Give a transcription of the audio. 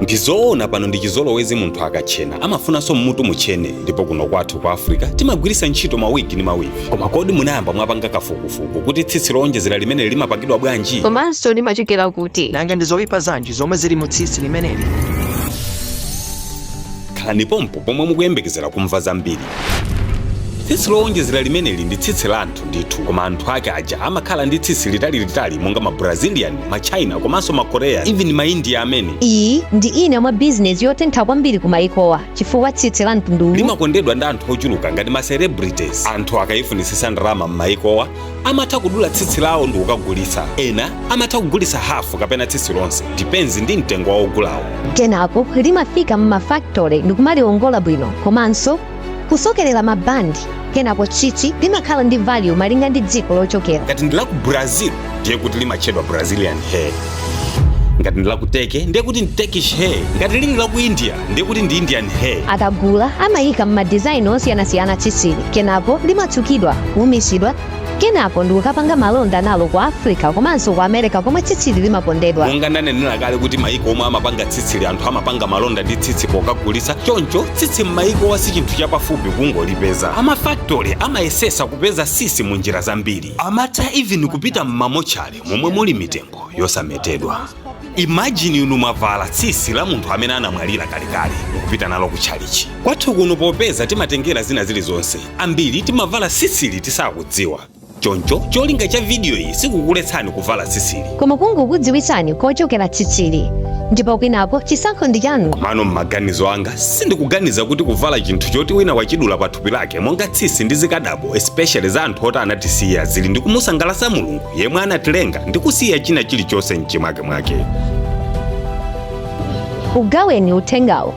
ndizoona pano ndi chizolowezi munthu akachena amafunanso mmutu muchene, ndipo kuno kwathu kwa Africa timagwiritsa ntchito mawigi ndi mawivi. Koma kodi munayamba mwapanga kafukufuku kuti tsitsi lowonjezera limene limapangidwa bwanji? Komanso limachokera kuti? Nanga ndi zoyipa zanji zomwe zili mu tsitsi limeneli? Khalani pompo pomwe mukuyembekezera kumva zambiri. Tsitsi lowonjezera limeneli ndi tsitsi la anthu ndithu, koma anthu ake aja amakhala ndi tsitsi litali monga ma Brazilian, ma China komanso ma Korea, even ma India amene. Iyi ndi ina mwa business yotentha kwambiri ku maikowa chifukwa tsitsi la mtundu limakondedwa ndi anthu ochuluka ngati ma celebrities. Anthu akayifunisisa ndalama m'maikowa amatha kudula tsitsi lawo ndi kukagulitsa. Ena amatha kugulitsa hafu kapena tsitsi lonse, depends ndi mtengo wa ogulawo. Kenako limafika m'mafactory ndi kumaliwongola bwino, komanso kusokerera mabandi. Kenako tsitsi limakhala ndi value malinga ndi dziko lochokera. Ngati ndi la ku Brazil ndiye kuti limatchedwa Brazilian hair. Ngati ndi la ku Turkey ndiye kuti ndi Turkish hair. Ngati lili la ku India ndiye kuti ndi Indian hair. Akagula amayika m'madizaini osiyanasiyana tsitsili, kenako limatsukidwa, kuwumisidwa, kenako ndi kukapanga malonda nalo ku Africa komanso ku America komwe tsitsili limapondedwa. Monga ndanenera kale kuti maiko omwe amapanga tsitsili anthu amapanga malonda ndi tsitsi pokagulitsa, choncho tsitsi m'maiko si chinthu chapafupi kungolipeza. Amafactory amayesesa kupeza tsitsi mu njira zambiri. Amatha even kupita m'mamochari momwe muli mitengo yosametedwa. Imagine inu mwavala tsitsi la munthu amene anamwalira kalekale kupita nalo kutchalichi. Kwathu kuno popeza timatengera zina zilizonse, ambiri timavala tsitsili tisakudziwa. Choncho cholinga cha video iyi sikukuletsani kuvala tsitsili, koma kungokudziwitsani kochokera tsitsili, ndipo kwinapo chisankho ndi chanu. Komano m'maganizo anga sindikuganiza kuti kuvala chinthu choti wina wachidula pa thupi lake monga tsitsi ndi zikadabo, especially za anthu oti anatisiya zili ndi kumusangalatsa Mulungu yemwe anatilenga ndi kusiya china chilichonse m'chimake mwake. Ugaweni uthengawo.